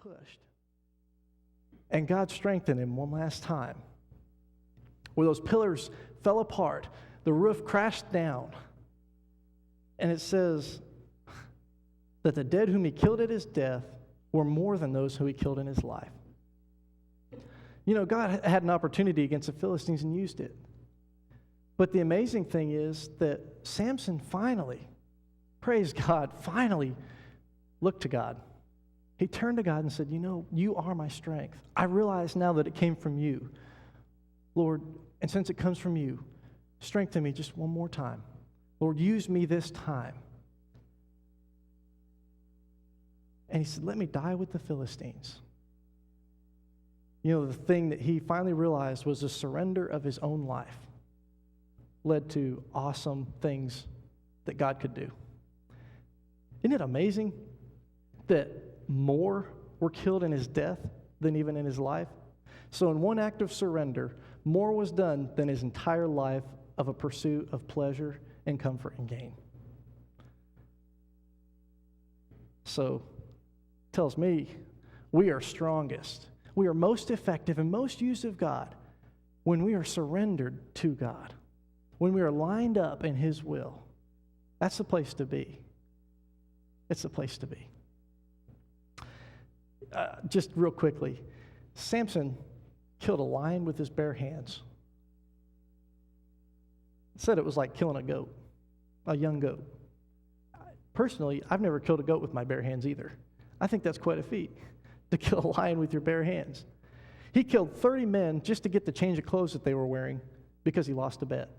pushed. And God strengthened him one last time. Where those pillars fell apart, the roof crashed down. And it says that the dead whom he killed at his death were more than those who he killed in his life. You know, God had an opportunity against the Philistines and used it. But the amazing thing is that Samson finally, praise God, finally looked to God. He turned to God and said, you know, you are my strength. I realize now that it came from you, Lord, and since it comes from you, strengthen me just one more time. Lord, use me this time. And he said, let me die with the Philistines. You know, the thing that he finally realized was the surrender of his own life led to awesome things that God could do. Isn't it amazing that more were killed in his death than even in his life? So in one act of surrender, more was done than his entire life of a pursuit of pleasure and comfort and gain. So, tells me we are strongest. We are most effective and most used of God when we are surrendered to God, when we are lined up in His will. That's the place to be. It's the place to be. Just real quickly, Samson killed a lion with his bare hands. Said it was like killing a goat, a young goat. Personally, I've never killed a goat with my bare hands either. I think that's quite a feat, to kill a lion with your bare hands. He killed 30 men just to get the change of clothes that they were wearing because he lost a bet.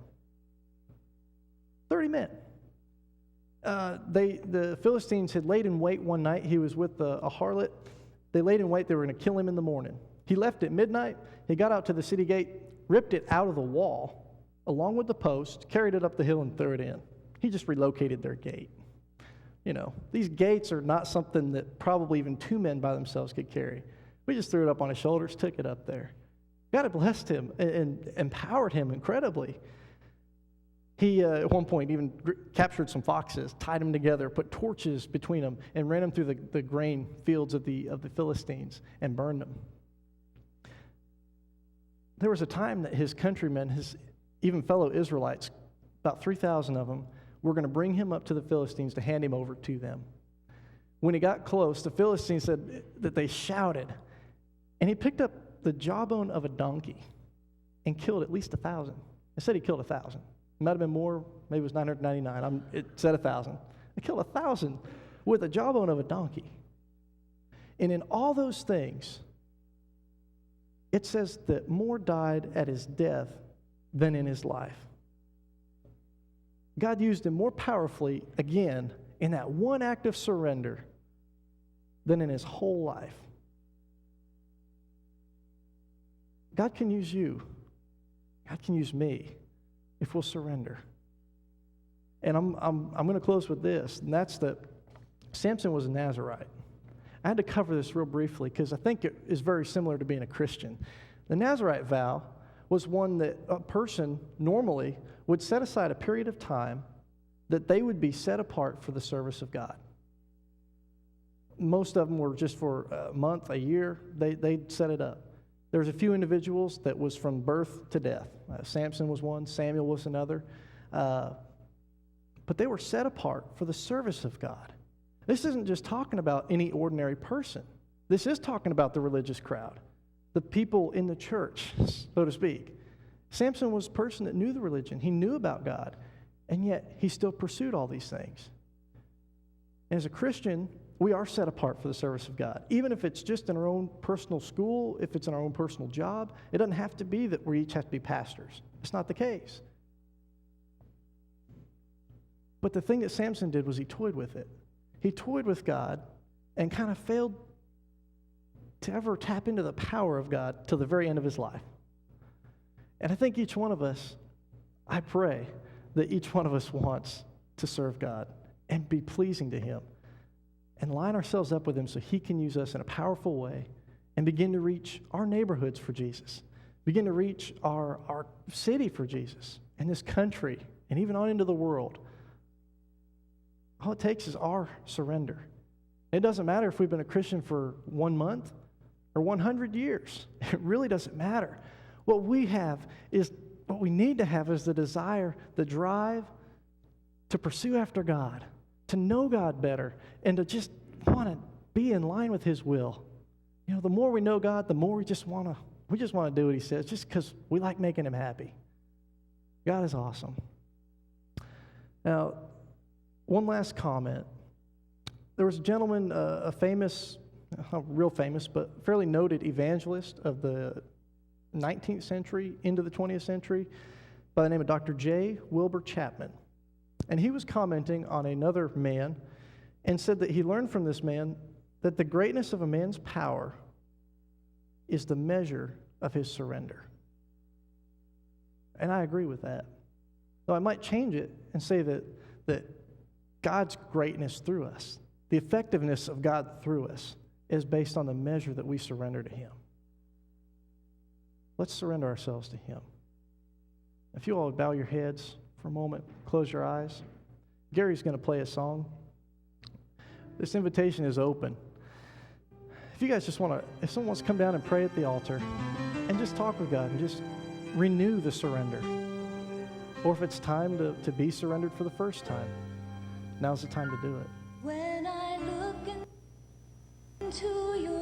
30 men. The Philistines had laid in wait one night. He was with a harlot. They laid in wait. They were going to kill him in the morning. He left at midnight. He got out to the city gate, ripped it out of the wall, along with the post, carried it up the hill and threw it in. He just relocated their gate. You know, these gates are not something that probably even two men by themselves could carry. We just threw it up on his shoulders, took it up there. God had blessed him and empowered him incredibly. He, at one point, even captured some foxes, tied them together, put torches between them, and ran them through the grain fields of the Philistines and burned them. There was a time that his countrymen, his even fellow Israelites, about 3,000 of them, were going to bring him up to the Philistines to hand him over to them. When he got close, the Philistines said that they shouted, and he picked up the jawbone of a donkey and killed at least 1,000. It said he killed 1,000. It might have been more, maybe it was 999. It said 1,000. He killed 1,000 with a jawbone of a donkey. And in all those things, it says that more died at his death than in his life. God used him more powerfully, again, in that one act of surrender than in his whole life. God can use you. God can use me if we'll surrender. And I'm going to close with this, and that's that Samson was a Nazirite. I had to cover this real briefly because I think it is very similar to being a Christian. The Nazirite vow was one that a person normally would set aside a period of time that they would be set apart for the service of God. Most of them were just for a month, a year. They'd set it up. There's a few individuals that was from birth to death. Samson was one. Samuel was another. But they were set apart for the service of God. This isn't just talking about any ordinary person. This is talking about the religious crowd, the people in the church, so to speak. Samson was a person that knew the religion. He knew about God, and yet he still pursued all these things. And as a Christian, we are set apart for the service of God. Even if it's just in our own personal school, if it's in our own personal job, it doesn't have to be that we each have to be pastors. It's not the case. But the thing that Samson did was he toyed with it. He toyed with God and kind of failed to ever tap into the power of God till the very end of his life. And I think each one of us, I pray that each one of us wants to serve God and be pleasing to Him and line ourselves up with Him so He can use us in a powerful way and begin to reach our neighborhoods for Jesus, begin to reach our city for Jesus and this country and even on into the world. All it takes is our surrender. It doesn't matter if we've been a Christian for 1 month or 100 years. It really doesn't matter. What we need to have is the desire, the drive to pursue after God, to know God better, and to just want to be in line with His will. You know, the more we know God, the more we just want to do what He says, just because we like making Him happy. God is awesome. Now, one last comment. There was a gentleman, a famous, not real famous, but fairly noted evangelist of the 19th century into the 20th century by the name of Dr. J. Wilbur Chapman. And he was commenting on another man and said that he learned from this man that the greatness of a man's power is the measure of his surrender. And I agree with that. Though I might change it and say that God's greatness through us, the effectiveness of God through us, is based on the measure that we surrender to Him. Let's surrender ourselves to Him. If you all would bow your heads for a moment, close your eyes. Gary's going to play a song. This invitation is open. If you guys if someone wants to come down and pray at the altar and just talk with God and just renew the surrender. Or if it's time to be surrendered for the first time, now's the time to do it. When I look into your